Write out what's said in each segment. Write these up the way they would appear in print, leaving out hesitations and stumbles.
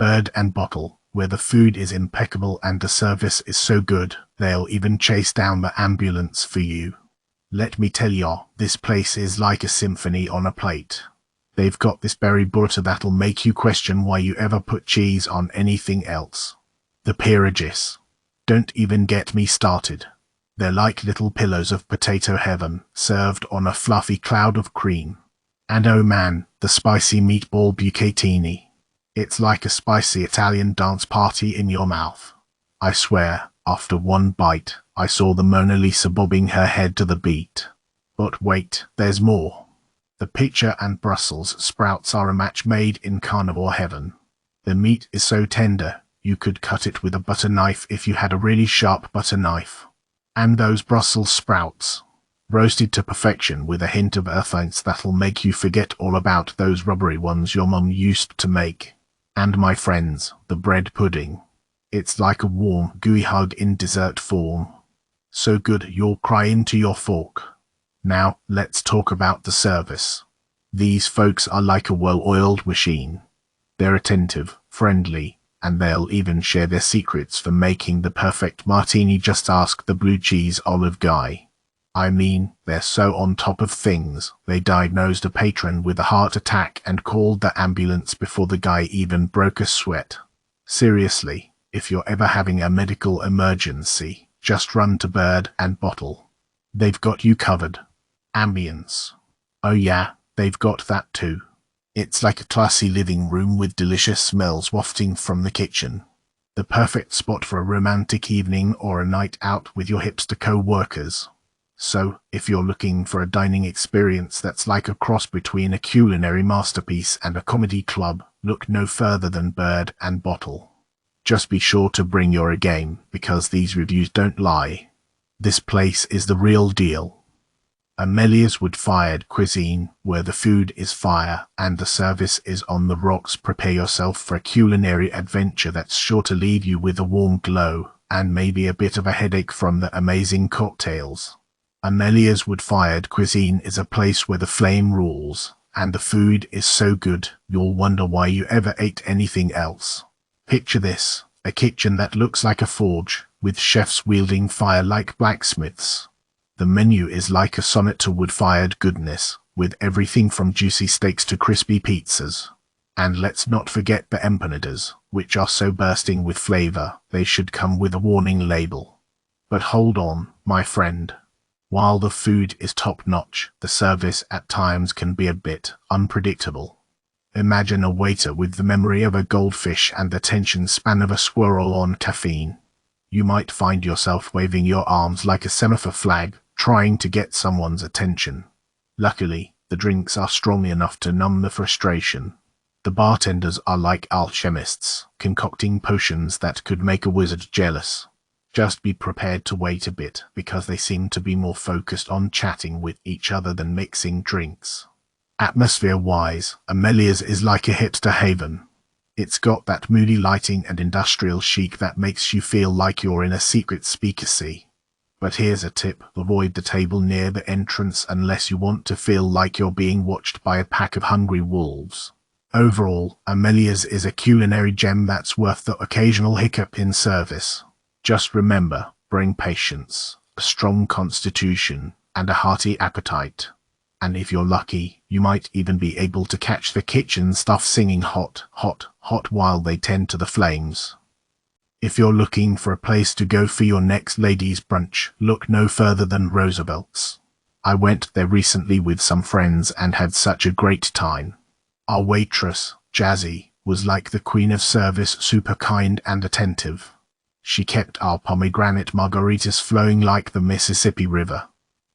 Bird and Bottle, where the food is impeccable and the service is so good, they'll even chase down the ambulance for you. Let me tell ya, this place is like a symphony on a plate. They've got this berry butter that'll make you question why you ever put cheese on anything else. The peerages. Don't even get me started. They're like little pillows of potato heaven, served on a fluffy cloud of cream. And oh man, the spicy meatball bucatini. It's like a spicy Italian dance party in your mouth. I swear, after one bite, I saw the Mona Lisa bobbing her head to the beat. But wait, there's more. The pitcher and Brussels sprouts are a match made in carnivore heaven. The meat is so tender, you could cut it with a butter knife if you had a really sharp butter knife. And those Brussels sprouts, roasted to perfection with a hint of earthiness that'll make you forget all about those rubbery ones your mum used to make. And my friends, the bread pudding. It's like a warm, gooey hug in dessert form. So good you'll cry into your fork. Now, let's talk about the service. These folks are like a well-oiled machine. They're attentive, friendly, and they'll even share their secrets for making the perfect martini. Just ask the blue cheese olive guy. I mean, they're so on top of things, they diagnosed a patron with a heart attack and called the ambulance before the guy even broke a sweat. Seriously, if you're ever having a medical emergency, just run to Bird and Bottle. They've got you covered. Ambience. Oh yeah, they've got that too. It's like a classy living room with delicious smells wafting from the kitchen. The perfect spot for a romantic evening or a night out with your hipster co-workers. So, if you're looking for a dining experience that's like a cross between a culinary masterpiece and a comedy club, look no further than Bird and Bottle. Just be sure to bring your A game, because these reviews don't lie. This place is the real deal. Amelia's wood-fired cuisine, where the food is fire and the service is on the rocks. Prepare yourself for a culinary adventure that's sure to leave you with a warm glow, and maybe a bit of a headache from the amazing cocktails. Amelia's wood-fired cuisine is a place where the flame rules, and the food is so good, you'll wonder why you ever ate anything else. Picture this, a kitchen that looks like a forge, with chefs wielding fire like blacksmiths. The menu is like a sonnet to wood-fired goodness, with everything from juicy steaks to crispy pizzas. And let's not forget the empanadas, which are so bursting with flavor, they should come with a warning label. But hold on, my friend. While the food is top-notch, the service at times can be a bit unpredictable. Imagine a waiter with the memory of a goldfish and the attention span of a squirrel on caffeine. You might find yourself waving your arms like a semaphore flag, trying to get someone's attention. Luckily, the drinks are strong enough to numb the frustration. The bartenders are like alchemists, concocting potions that could make a wizard jealous. Just be prepared to wait a bit, because they seem to be more focused on chatting with each other than mixing drinks. Atmosphere-wise, Amelia's is like a hipster haven. It's got that moody lighting and industrial chic that makes you feel like you're in a secret speakeasy. But here's a tip, avoid the table near the entrance unless you want to feel like you're being watched by a pack of hungry wolves. Overall, Amelia's is a culinary gem that's worth the occasional hiccup in service. Just remember, bring patience, a strong constitution, and a hearty appetite. And if you're lucky, you might even be able to catch the kitchen staff singing hot, hot, hot while they tend to the flames. If you're looking for a place to go for your next ladies' brunch, look no further than Roosevelt's. I went there recently with some friends and had such a great time. Our waitress, Jazzy, was like the queen of service, super kind and attentive. She kept our pomegranate margaritas flowing like the Mississippi River.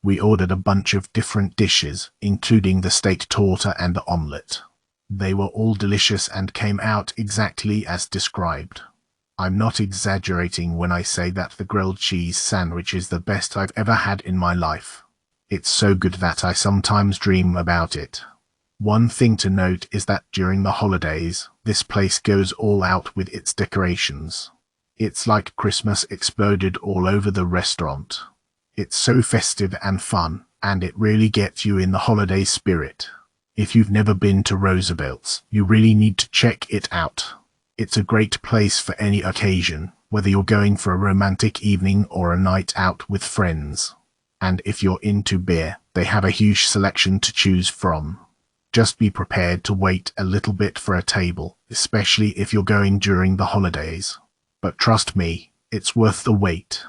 We ordered a bunch of different dishes, including the steak torta and the omelette. They were all delicious and came out exactly as described. I'm not exaggerating when I say that the grilled cheese sandwich is the best I've ever had in my life. It's so good that I sometimes dream about it. One thing to note is that during the holidays, this place goes all out with its decorations. It's like Christmas exploded all over the restaurant. It's so festive and fun, and it really gets you in the holiday spirit. If you've never been to Roosevelt's, you really need to check it out. It's a great place for any occasion, whether you're going for a romantic evening or a night out with friends. And if you're into beer, they have a huge selection to choose from. Just be prepared to wait a little bit for a table, especially if you're going during the holidays. But trust me, it's worth the wait.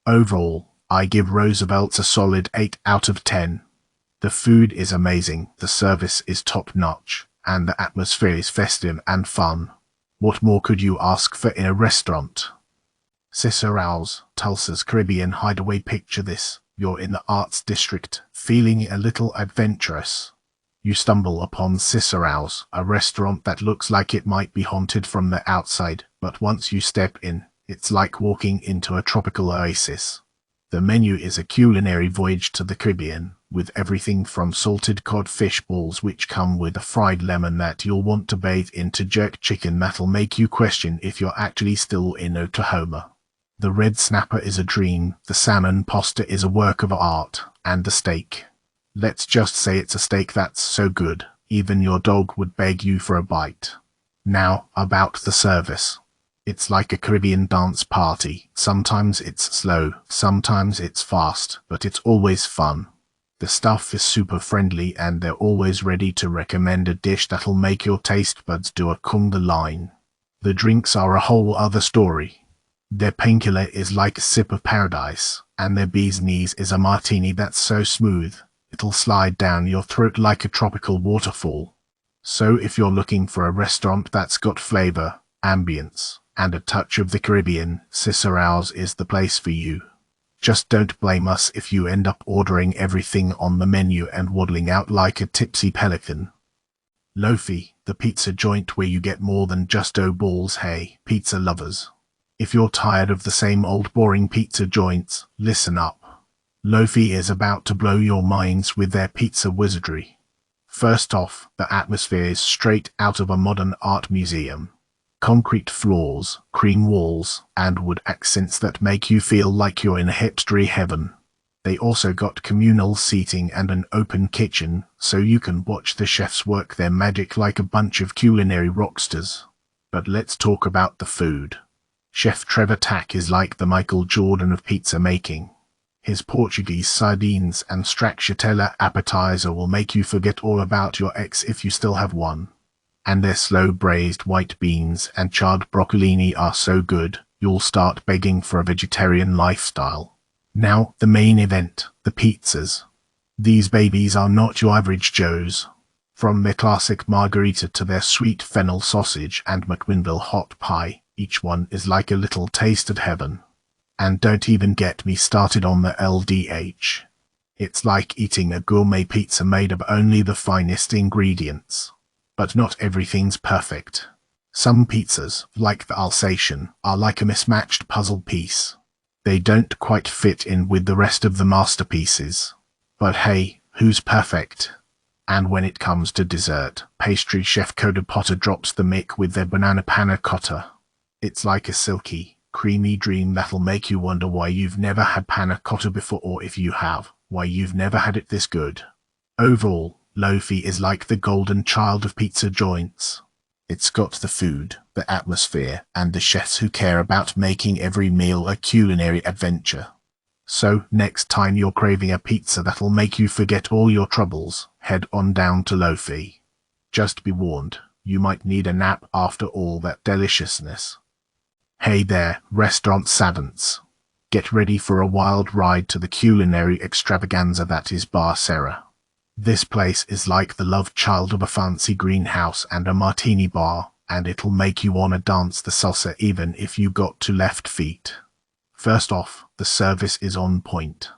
Overall, I give Roosevelt's a solid 8 out of 10. The food is amazing, the service is top-notch, and the atmosphere is festive and fun. What more could you ask for in a restaurant? Ciceral's, Tulsa's Caribbean hideaway. Picture this. You're in the arts district, feeling a little adventurous. You stumble upon Ciceral's, a restaurant that looks like it might be haunted from the outside, but once you step in, it's like walking into a tropical oasis. The menu is a culinary voyage to the Caribbean, with everything from salted codfish balls which come with a fried lemon that you'll want to bathe in to jerk chicken that'll make you question if you're actually still in Oklahoma. The red snapper is a dream, the salmon pasta is a work of art, and the steak. Let's just say it's a steak that's so good, even your dog would beg you for a bite. Now, about the service. It's like a Caribbean dance party. Sometimes it's slow, sometimes it's fast, but it's always fun. The staff is super friendly and they're always ready to recommend a dish that'll make your taste buds do a conga line. The drinks are a whole other story. Their painkiller is like a sip of paradise, and their bee's knees is a martini that's so smooth, it'll slide down your throat like a tropical waterfall. So if you're looking for a restaurant that's got flavor, ambience, and a touch of the Caribbean, Ciceral's is the place for you. Just don't blame us if you end up ordering everything on the menu and waddling out like a tipsy pelican. Lofi, the pizza joint where you get more than just balls. Hey, pizza lovers. If you're tired of the same old boring pizza joints, listen up. Lofi is about to blow your minds with their pizza wizardry. First off, the atmosphere is straight out of a modern art museum. Concrete floors, cream walls, and wood accents that make you feel like you're in hipstery heaven. They also got communal seating and an open kitchen, so you can watch the chefs work their magic like a bunch of culinary rockstars. But let's talk about the food. Chef Trevor Tack is like the Michael Jordan of pizza making. His Portuguese sardines and stracciatella appetizer will make you forget all about your ex if you still have one. And their slow braised white beans and charred broccolini are so good, you'll start begging for a vegetarian lifestyle. Now, the main event, the pizzas. These babies are not your average Joes. From their classic margarita to their sweet fennel sausage and McMinnville hot pie, each one is like a little taste of heaven. And don't even get me started on the LDH. It's like eating a gourmet pizza made of only the finest ingredients. But not everything's perfect. Some pizzas, like the Alsatian, are like a mismatched puzzle piece. They don't quite fit in with the rest of the masterpieces. But hey, who's perfect? And when it comes to dessert, pastry chef Coda Potter drops the mic with their banana panna cotta. It's like a silky, creamy dream that'll make you wonder why you've never had panna cotta before, or if you have, why you've never had it this good. Overall, Lofi is like the golden child of pizza joints. It's got the food, the atmosphere, and the chefs who care about making every meal a culinary adventure. So, next time you're craving a pizza that'll make you forget all your troubles, head on down to Lofi. Just be warned, you might need a nap after all that deliciousness. Hey there, restaurant savants. Get ready for a wild ride to the culinary extravaganza that is Bar Sarah. This place is like the love child of a fancy greenhouse and a martini bar, and it'll make you wanna dance the salsa even if you got 2 left feet. First off, the service is on point.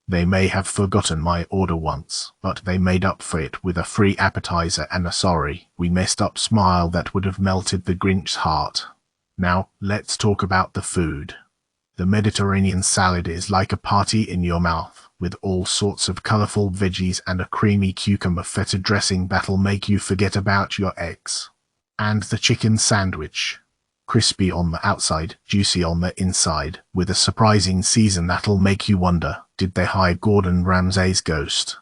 They may have forgotten my order once, but they made up for it with a free appetizer and a sorry, we messed up smile that would have melted the Grinch's heart. Now, let's talk about the food. The Mediterranean salad is like a party in your mouth, with all sorts of colorful veggies and a creamy cucumber feta dressing that'll make you forget about your ex. And the chicken sandwich. Crispy on the outside, juicy on the inside, with a surprising season that'll make you wonder, did they hire Gordon Ramsay's ghost?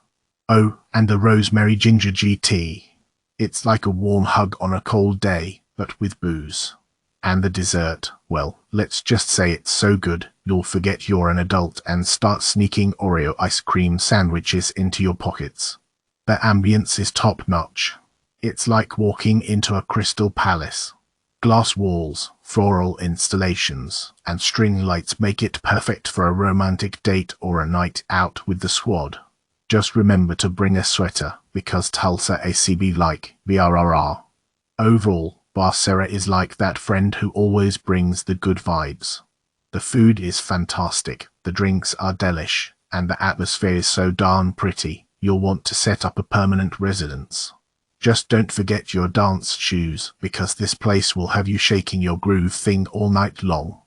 Oh, and the rosemary ginger tea. It's like a warm hug on a cold day, but with booze. And the dessert, well, let's just say it's so good, you'll forget you're an adult and start sneaking Oreo ice cream sandwiches into your pockets. The ambience is top-notch. It's like walking into a crystal palace. Glass walls, floral installations, and string lights make it perfect for a romantic date or a night out with the squad. Just remember to bring a sweater, because Tulsa ACB like VRRR. Overall, Barcera is like that friend who always brings the good vibes. The food is fantastic, the drinks are delish, and the atmosphere is so darn pretty, you'll want to set up a permanent residence. Just don't forget your dance shoes, because this place will have you shaking your groove thing all night long.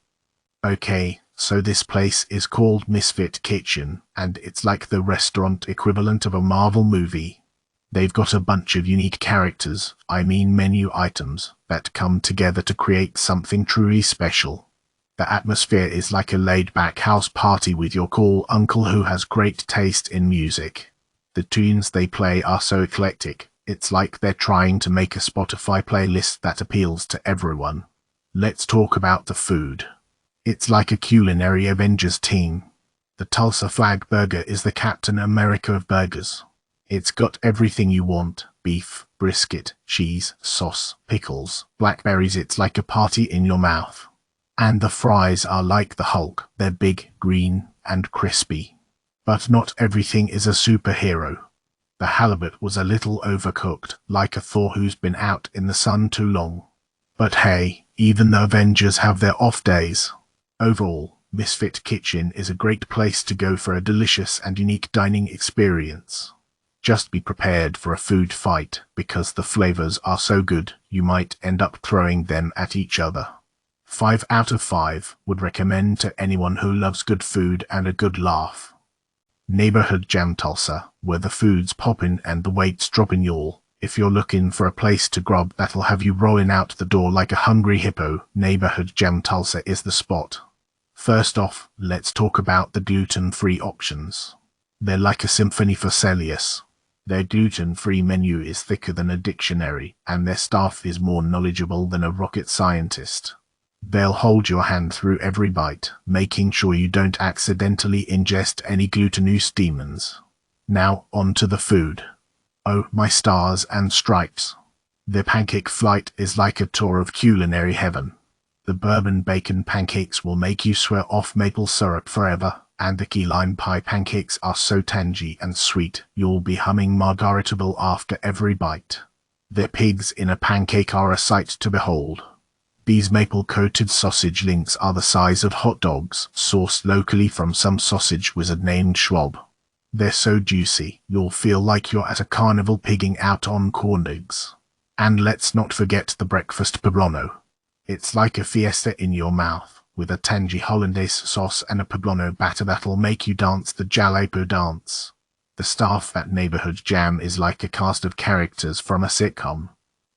Okay, so this place is called Misfit Kitchen, and it's like the restaurant equivalent of a Marvel movie. They've got a bunch of unique characters, I mean menu items, that come together to create something truly special. The atmosphere is like a laid-back house party with your cool uncle who has great taste in music. The tunes they play are so eclectic, it's like they're trying to make a Spotify playlist that appeals to everyone. Let's talk about the food. It's like a culinary Avengers team. The Tulsa Flag Burger is the Captain America of burgers. It's got everything you want: beef, brisket, cheese, sauce, pickles, blackberries. It's like a party in your mouth. And the fries are like the Hulk. They're big, green, and crispy. But not everything is a superhero. The halibut was a little overcooked, like a Thor who's been out in the sun too long. But hey, even the Avengers have their off days. Overall, Misfit Kitchen is a great place to go for a delicious and unique dining experience. Just be prepared for a food fight, because the flavors are so good, you might end up throwing them at each other. 5 out of 5 would recommend to anyone who loves good food and a good laugh. Neighborhood Jam Tulsa, where the food's poppin' and the weight's droppin' y'all. If you're looking for a place to grub that'll have you rolling out the door like a hungry hippo, Neighborhood Jam Tulsa is the spot. First off, let's talk about the gluten-free options. They're like a symphony for Celius. Their gluten-free menu is thicker than a dictionary, and their staff is more knowledgeable than a rocket scientist. They'll hold your hand through every bite, making sure you don't accidentally ingest any glutinous demons. Now, on to the food. Oh, my stars and stripes. Their pancake flight is like a tour of culinary heaven. The bourbon bacon pancakes will make you swear off maple syrup forever, and the key lime pie pancakes are so tangy and sweet, you'll be humming Margaritable after every bite. Their pigs in a pancake are a sight to behold. These maple-coated sausage links are the size of hot dogs, sourced locally from some sausage wizard named Schwab. They're so juicy, you'll feel like you're at a carnival pigging out on corn dogs. And let's not forget the breakfast poblano. It's like a fiesta in your mouth, with a tangy hollandaise sauce and a poblano batter that'll make you dance the jalapeno dance. The staff at Neighborhood Jam is like a cast of characters from a sitcom.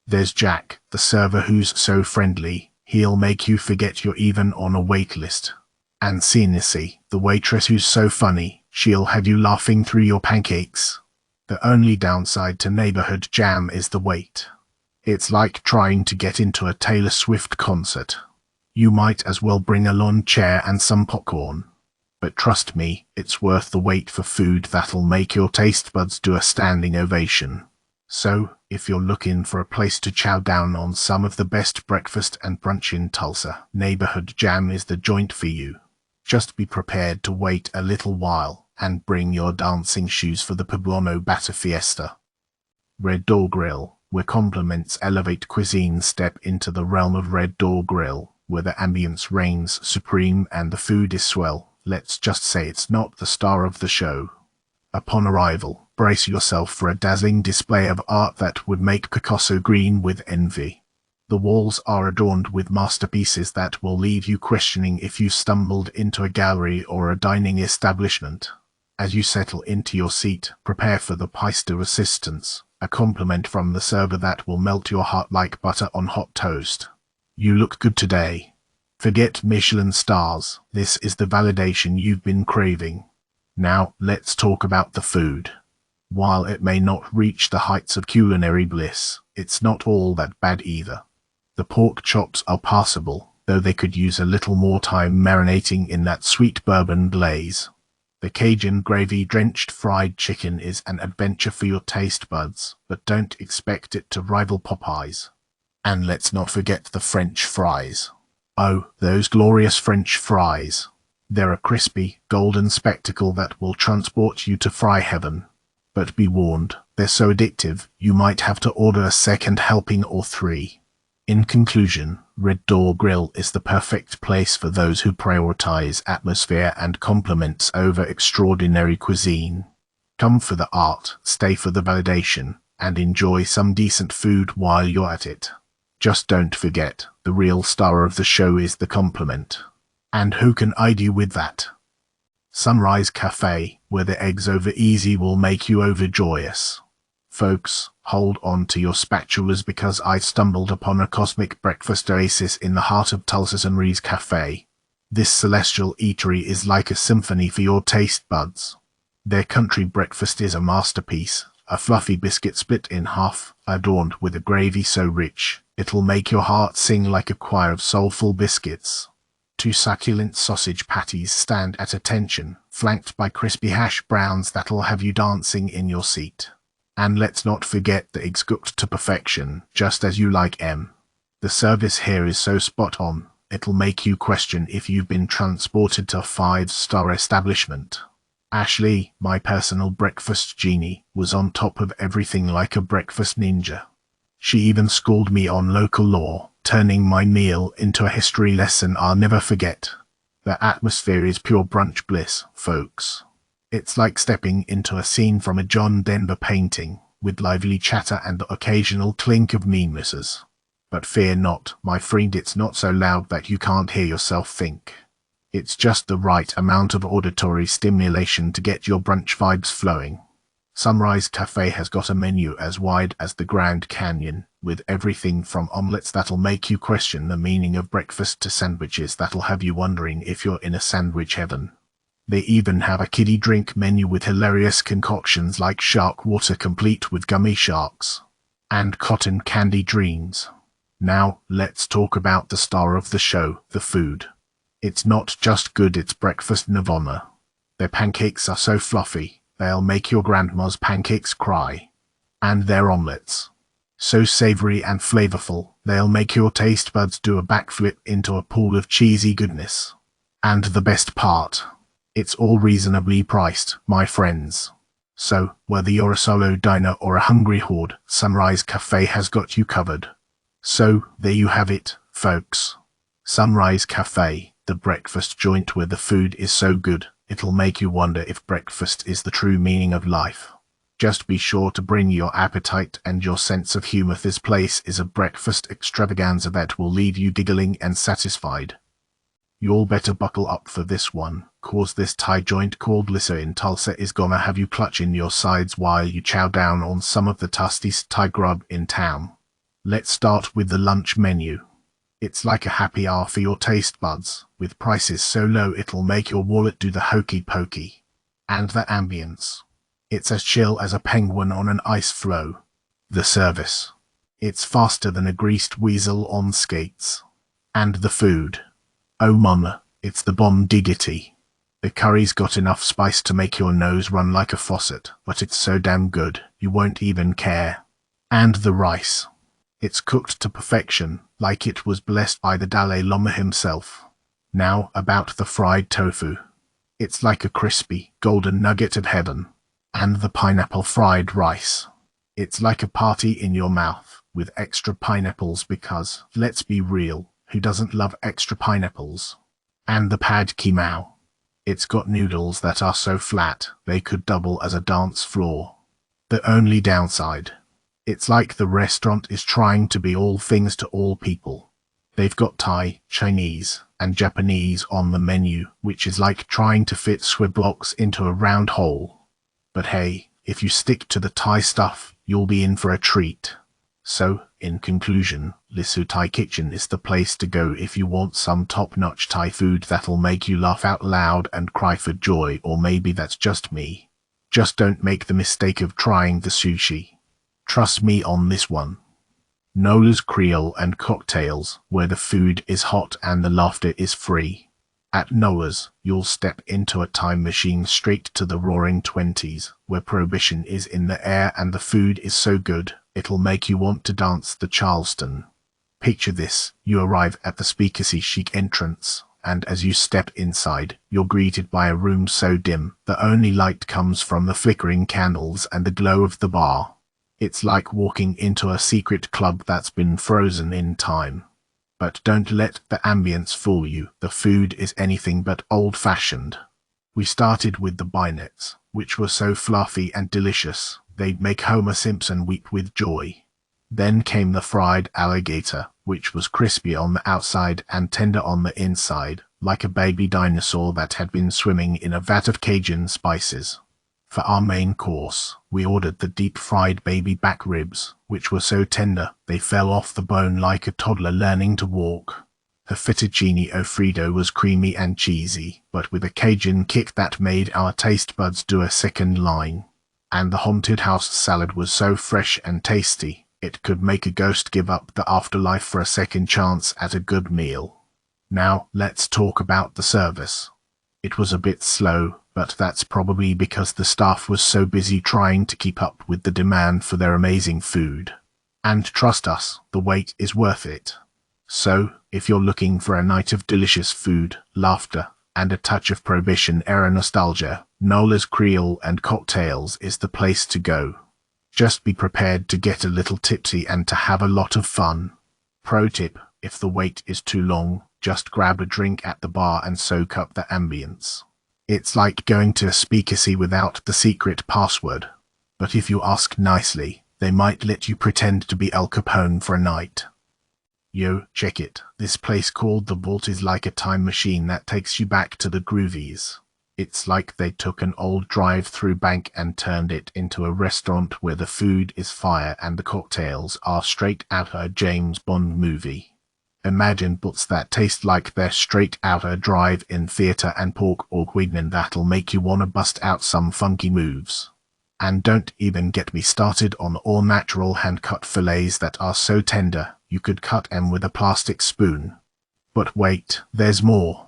There's Jack, the server who's so friendly, he'll make you forget you're even on a wait list. And Cenicy, the waitress who's so funny, she'll have you laughing through your pancakes. The only downside to Neighborhood Jam is the wait. It's like trying to get into a Taylor Swift concert. You might as well bring a lawn chair and some popcorn. But trust me, it's worth the wait for food that'll make your taste buds do a standing ovation. So, if you're looking for a place to chow down on some of the best breakfast and brunch in Tulsa, Neighborhood Jam is the joint for you. Just be prepared to wait a little while, and bring your dancing shoes for the poblano batter fiesta. Red Door Grill, where compliments elevate cuisine. Step into the realm of Red Door Grill, where the ambience reigns supreme and the food is swell. Let's just say it's not the star of the show. Upon arrival, brace yourself for a dazzling display of art that would make Picasso green with envy. The walls are adorned with masterpieces that will leave you questioning if you stumbled into a gallery or a dining establishment. As you settle into your seat, prepare for the pièce de resistance, a compliment from the server that will melt your heart like butter on hot toast. You look good today. Forget Michelin stars, this is the validation you've been craving. Now, let's talk about the food. While it may not reach the heights of culinary bliss, it's not all that bad either. The pork chops are passable, though they could use a little more time marinating in that sweet bourbon glaze. The Cajun gravy-drenched fried chicken is an adventure for your taste buds, but don't expect it to rival Popeyes. And let's not forget the French fries. Oh, those glorious French fries. They're a crispy, golden spectacle that will transport you to fry heaven. But be warned, they're so addictive, you might have to order a second helping or 3. In conclusion, Red Door Grill is the perfect place for those who prioritize atmosphere and compliments over extraordinary cuisine. Come for the art, stay for the validation, and enjoy some decent food while you're at it. Just don't forget, the real star of the show is the compliment. And who can argue with that? Sunrise Cafe, where the eggs over easy will make you overjoyous. Folks, hold on to your spatulas because I stumbled upon a cosmic breakfast oasis in the heart of Tulsa. Sunrise Cafe. This celestial eatery is like a symphony for your taste buds. Their country breakfast is a masterpiece, a fluffy biscuit split in half, adorned with a gravy so rich, it'll make your heart sing like a choir of soulful biscuits. 2 succulent sausage patties stand at attention, flanked by crispy hash browns that'll have you dancing in your seat. And let's not forget the eggs cooked to perfection, just as you like 'em. The service here is so spot on, it'll make you question if you've been transported to a 5-star establishment. Ashley, my personal breakfast genie, was on top of everything like a breakfast ninja. She even schooled me on local law, turning my meal into a history lesson I'll never forget. The atmosphere is pure brunch bliss, folks. It's like stepping into a scene from a John Denver painting, with lively chatter and the occasional clink of mimosas. But fear not, my friend, it's not so loud that you can't hear yourself think. It's just the right amount of auditory stimulation to get your brunch vibes flowing. Sunrise Cafe has got a menu as wide as the Grand Canyon, with everything from omelets that'll make you question the meaning of breakfast to sandwiches that'll have you wondering if you're in a sandwich heaven. They even have a kiddie drink menu with hilarious concoctions like shark water complete with gummy sharks and cotton candy dreams. Now, let's talk about the star of the show, the food. It's not just good, it's breakfast nirvana. Their pancakes are so fluffy, they'll make your grandma's pancakes cry. And their omelets. So savory and flavorful, they'll make your taste buds do a backflip into a pool of cheesy goodness. And the best part, it's all reasonably priced, my friends. So, whether you're a solo diner or a hungry horde, Sunrise Cafe has got you covered. So, there you have it, folks. Sunrise Cafe, the breakfast joint where the food is so good, it'll make you wonder if breakfast is the true meaning of life. Just be sure to bring your appetite and your sense of humor. This place is a breakfast extravaganza that will leave you giggling and satisfied. You'll better buckle up for this one, cause this Thai joint called Lissa in Tulsa is gonna have you clutching your sides while you chow down on some of the tastiest Thai grub in town. Let's start with the lunch menu. It's like a happy hour for your taste buds, with prices so low it'll make your wallet do the hokey pokey. And the ambience. It's as chill as a penguin on an ice floe. The service. It's faster than a greased weasel on skates. And the food. Oh mama, it's the bomb diggity. The curry's got enough spice to make your nose run like a faucet, but it's so damn good, you won't even care. And the rice. It's cooked to perfection, like it was blessed by the Dalai Lama himself. Now about the fried tofu. It's like a crispy, golden nugget of heaven. And the pineapple fried rice. It's like a party in your mouth, with extra pineapples because, let's be real, who doesn't love extra pineapples? And the pad ki mao. It's got noodles that are so flat, they could double as a dance floor. The only downside. It's like the restaurant is trying to be all things to all people. They've got Thai, Chinese, and Japanese on the menu, which is like trying to fit square blocks into a round hole. But hey, if you stick to the Thai stuff, you'll be in for a treat. So, in conclusion, Lissu Thai Kitchen is the place to go if you want some top-notch Thai food that'll make you laugh out loud and cry for joy, or maybe that's just me. Just don't make the mistake of trying the sushi. Trust me on this one. Nola's Creole and Cocktails, where the food is hot and the laughter is free. At Nola's, you'll step into a time machine straight to the roaring 20s, where prohibition is in the air and the food is so good, it'll make you want to dance the Charleston. Picture this, you arrive at the speakeasy chic entrance, and as you step inside, you're greeted by a room so dim, the only light comes from the flickering candles and the glow of the bar. It's like walking into a secret club that's been frozen in time. But don't let the ambience fool you, the food is anything but old-fashioned. We started with the beignets, which were so fluffy and delicious, they'd make Homer Simpson weep with joy. Then came the fried alligator, which was crispy on the outside and tender on the inside, like a baby dinosaur that had been swimming in a vat of Cajun spices. For our main course, we ordered the deep-fried baby back ribs, which were so tender they fell off the bone like a toddler learning to walk. The fettuccine Alfredo was creamy and cheesy, but with a Cajun kick that made our taste buds do a second line. And the haunted house salad was so fresh and tasty, it could make a ghost give up the afterlife for a second chance at a good meal. Now, let's talk about the service. It was a bit slow, but that's probably because the staff was so busy trying to keep up with the demand for their amazing food. And trust us, the wait is worth it. So, if you're looking for a night of delicious food, laughter, and a touch of prohibition-era nostalgia, Nola's Creole and Cocktails is the place to go. Just be prepared to get a little tipsy and to have a lot of fun. Pro tip, if the wait is too long, just grab a drink at the bar and soak up the ambience. It's like going to a speakeasy without the secret password. But if you ask nicely, they might let you pretend to be Al Capone for a night. Yo, check it. This place called The Vault is like a time machine that takes you back to the groovies. It's like they took an old drive-through bank and turned it into a restaurant where the food is fire and the cocktails are straight out of a James Bond movie. Imagine butts that taste like they're straight out of a drive-in theater and pork or guignon that'll make you wanna bust out some funky moves. And don't even get me started on all-natural hand-cut fillets that are so tender, you could cut 'em with a plastic spoon. But wait, there's more.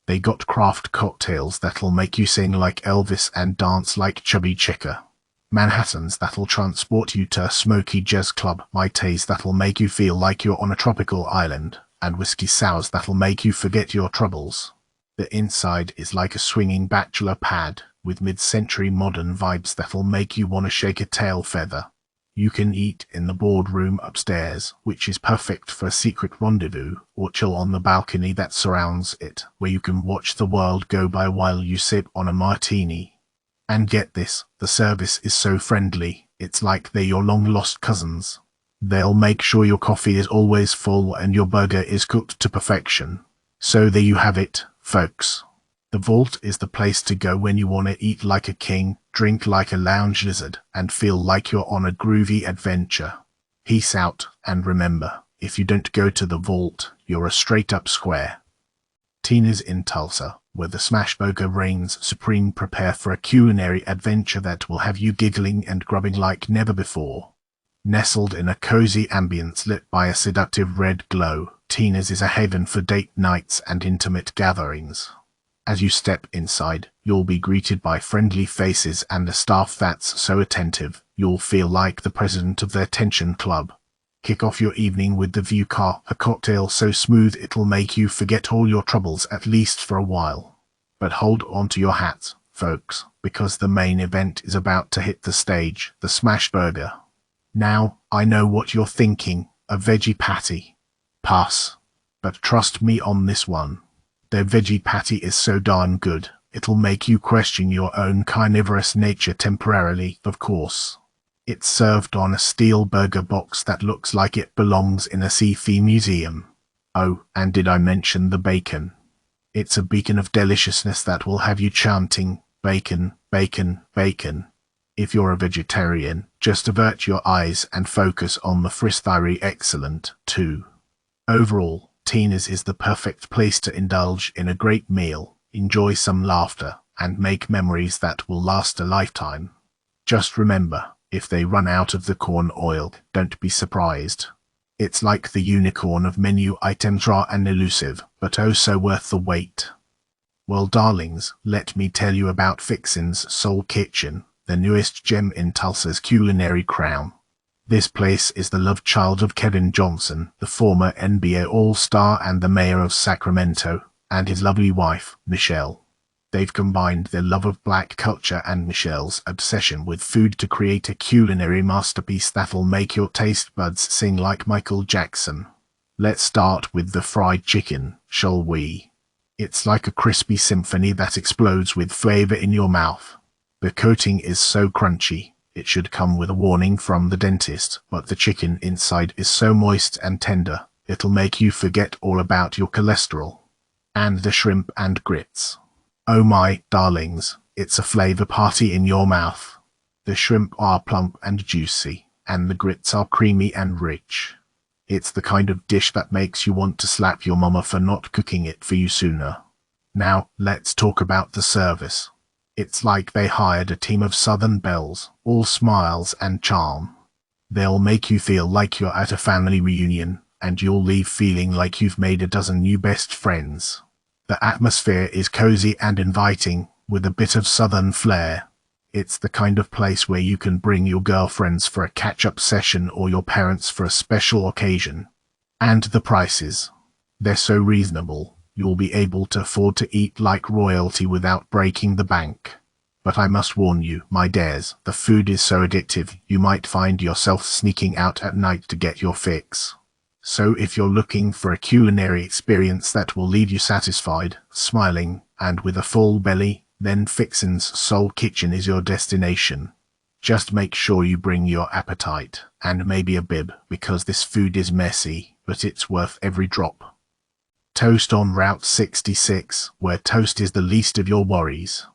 They got craft cocktails that'll make you sing like Elvis and dance like Chubby Checker. Manhattans that'll transport you to a smoky jazz club, Maites that'll make you feel like you're on a tropical island, and whiskey sours that'll make you forget your troubles. The inside is like a swinging bachelor pad, with mid-century modern vibes that'll make you want to shake a tail feather. You can eat in the boardroom upstairs, which is perfect for a secret rendezvous, or chill on the balcony that surrounds it, where you can watch the world go by while you sip on a martini. And get this, the service is so friendly, it's like they're your long-lost cousins. They'll make sure your coffee is always full and your burger is cooked to perfection. So there you have it, folks. The Vault is the place to go when you want to eat like a king, drink like a lounge lizard, and feel like you're on a groovy adventure. Peace out, and remember, if you don't go to the Vault, you're a straight-up square. Tina's in Tulsa, where the smash burger reigns supreme. Prepare for a culinary adventure that will have you giggling and grubbing like never before. Nestled in a cozy ambience lit by a seductive red glow, Tina's is a haven for date nights and intimate gatherings. As you step inside, you'll be greeted by friendly faces and a staff that's so attentive, you'll feel like the president of their attention club. Kick off your evening with the View Car, a cocktail so smooth it'll make you forget all your troubles at least for a while. But hold on to your hats, folks, because the main event is about to hit the stage, the smash burger. Now, I know what you're thinking, a veggie patty. Pass. But trust me on this one. Their veggie patty is so darn good, it'll make you question your own carnivorous nature temporarily, of course. It's served on a steel burger box that looks like it belongs in a sci-fi museum. Oh, and did I mention the bacon? It's a beacon of deliciousness that will have you chanting, bacon, bacon, bacon. If you're a vegetarian, just avert your eyes and focus on the fritz-thyry excellent, too. Overall, Tina's is the perfect place to indulge in a great meal, enjoy some laughter, and make memories that will last a lifetime. Just remember, if they run out of the corn oil, don't be surprised. It's like the unicorn of menu items, raw and elusive, but oh so worth the wait. Well, darlings, let me tell you about Fixin's Soul Kitchen, the newest gem in Tulsa's culinary crown. This place is the love child of Kevin Johnson, the former NBA All-Star and the mayor of Sacramento, and his lovely wife, Michelle. They've combined their love of black culture and Michelle's obsession with food to create a culinary masterpiece that'll make your taste buds sing like Michael Jackson. Let's start with the fried chicken, shall we? It's like a crispy symphony that explodes with flavor in your mouth. The coating is so crunchy, it should come with a warning from the dentist, but the chicken inside is so moist and tender, it'll make you forget all about your cholesterol. And the shrimp and grits. Oh my darlings, it's a flavor party in your mouth. The shrimp are plump and juicy, and the grits are creamy and rich. It's the kind of dish that makes you want to slap your mama for not cooking it for you sooner. Now, let's talk about the service. It's like they hired a team of Southern belles, all smiles and charm. They'll make you feel like you're at a family reunion, and you'll leave feeling like you've made a dozen new best friends. The atmosphere is cozy and inviting, with a bit of Southern flair. It's the kind of place where you can bring your girlfriends for a catch-up session or your parents for a special occasion. And the prices. They're so reasonable. You'll be able to afford to eat like royalty without breaking the bank. But I must warn you, my dears, the food is so addictive you might find yourself sneaking out at night to get your fix. So if you're looking for a culinary experience that will leave you satisfied, smiling, and with a full belly, then Fixin's Soul Kitchen is your destination. Just make sure you bring your appetite, and maybe a bib, because this food is messy, but it's worth every drop. Toast on Route 66, where toast is the least of your worries.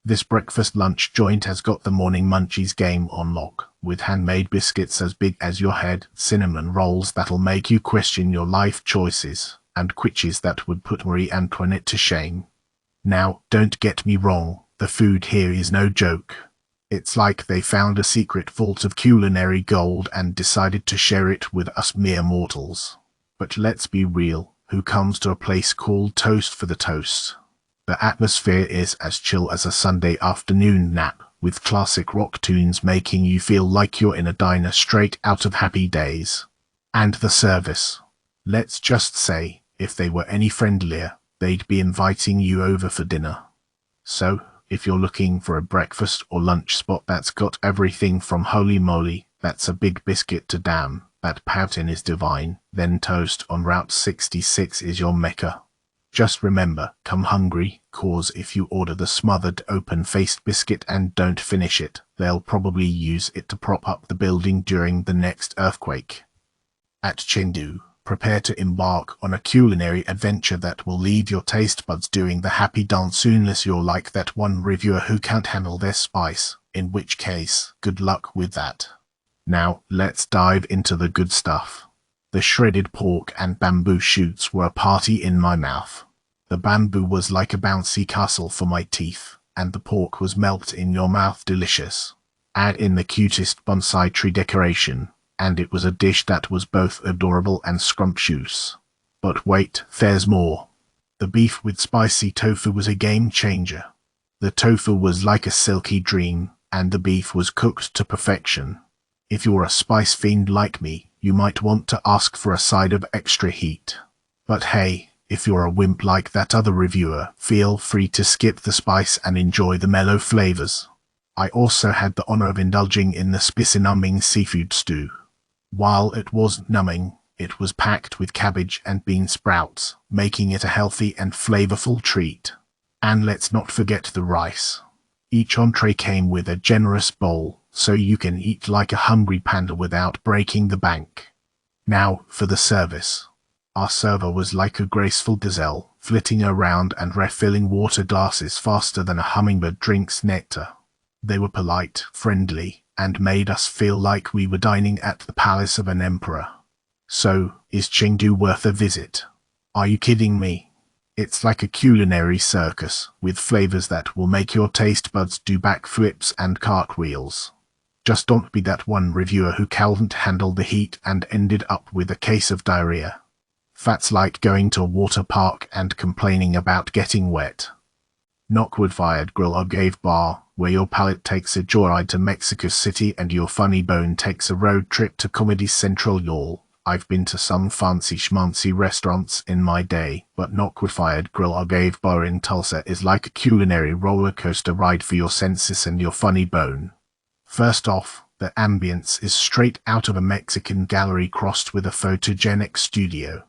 This breakfast lunch joint has got the morning munchies game on lock, with handmade biscuits as big as your head, cinnamon rolls that'll make you question your life choices, and quiches that would put Marie Antoinette to shame. Now, don't get me wrong, the food here is no joke. It's like they found a secret vault of culinary gold and decided to share it with us mere mortals. But let's be real. Who comes to a place called Toast for the toast? The atmosphere is as chill as a Sunday afternoon nap, with classic rock tunes making you feel like you're in a diner straight out of Happy Days. And the service. Let's just say, if they were any friendlier, they'd be inviting you over for dinner. So, if you're looking for a breakfast or lunch spot that's got everything from holy moly, that's a big biscuit to damn, that poutin is divine, then Toast on Route 66 is your mecca. Just remember, come hungry, cause if you order the smothered open-faced biscuit and don't finish it, they'll probably use it to prop up the building during the next earthquake. At Chengdu, prepare to embark on a culinary adventure that will leave your taste buds doing the happy dance unless you're like that one reviewer who can't handle their spice, in which case, good luck with that. Now, let's dive into the good stuff. The shredded pork and bamboo shoots were a party in my mouth. The bamboo was like a bouncy castle for my teeth, and the pork was melt in your mouth delicious. Add in the cutest bonsai tree decoration, and it was a dish that was both adorable and scrumptious. But wait, there's more. The beef with spicy tofu was a game changer. The tofu was like a silky dream, and the beef was cooked to perfection. If you're a spice fiend like me, you might want to ask for a side of extra heat. But hey, if you're a wimp like that other reviewer, feel free to skip the spice and enjoy the mellow flavors. I also had the honor of indulging in the spicy-numbing seafood stew. While it was numbing, it was packed with cabbage and bean sprouts, making it a healthy and flavorful treat. And let's not forget the rice. Each entree came with a generous bowl, so you can eat like a hungry panda without breaking the bank. Now, for the service. Our server was like a graceful gazelle, flitting around and refilling water glasses faster than a hummingbird drinks nectar. They were polite, friendly, and made us feel like we were dining at the palace of an emperor. So, is Chengdu worth a visit? Are you kidding me? It's like a culinary circus, with flavors that will make your taste buds do backflips and cartwheels. Just don't be that one reviewer who can't handle the heat and ended up with a case of diarrhea. That's like going to a water park and complaining about getting wet. Knockwood-fired grill or gave bar, where your palate takes a joyride to Mexico City and your funny bone takes a road trip to Comedy Central. Y'all, I've been to some fancy schmancy restaurants in my day, but Knockwood-fired grill or gave bar in Tulsa is like a culinary roller coaster ride for your senses and your funny bone. First off, the ambience is straight out of a Mexican gallery crossed with a photogenic studio.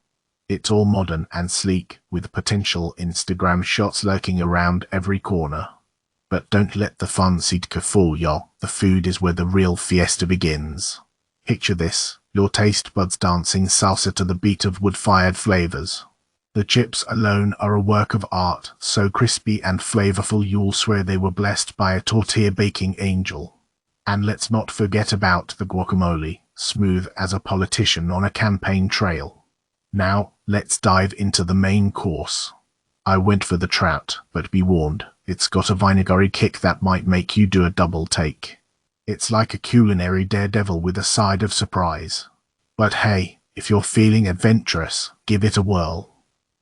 It's all modern and sleek, with potential Instagram shots lurking around every corner. But don't let the fancy decor fool ya, the food is where the real fiesta begins. Picture this, your taste buds dancing salsa to the beat of wood-fired flavors. The chips alone are a work of art, so crispy and flavorful you'll swear they were blessed by a tortilla baking angel. And let's not forget about the guacamole, smooth as a politician on a campaign trail. Now, let's dive into the main course. I went for the trout, but be warned, it's got a vinegary kick that might make you do a double take. It's like a culinary daredevil with a side of surprise. But hey, if you're feeling adventurous, give it a whirl.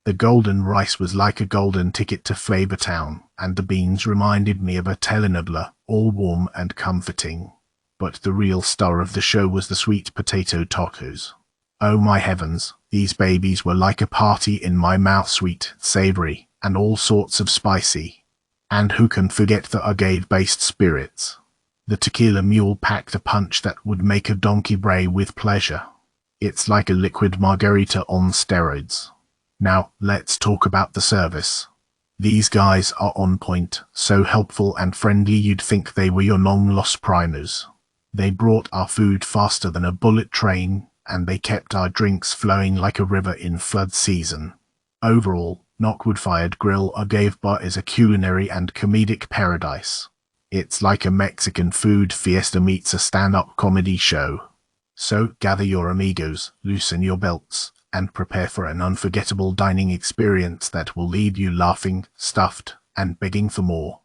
The golden rice was like a golden ticket to Flavor Town, and the beans reminded me of a telenovela, all warm and comforting. But the real star of the show was the sweet potato tacos. Oh my heavens, these babies were like a party in my mouth, sweet, savory, and all sorts of spicy. And who can forget the agave-based spirits? The tequila mule packed a punch that would make a donkey bray with pleasure. It's like a liquid margarita on steroids. Now, let's talk about the service. These guys are on point, so helpful and friendly you'd think they were your long-lost primers. They brought our food faster than a bullet train, and they kept our drinks flowing like a river in flood season. Overall, Knockwood-fired grill or gave bar is a culinary and comedic paradise. It's like a Mexican food fiesta meets a stand-up comedy show. So gather your amigos, loosen your belts, and prepare for an unforgettable dining experience that will leave you laughing, stuffed, and begging for more.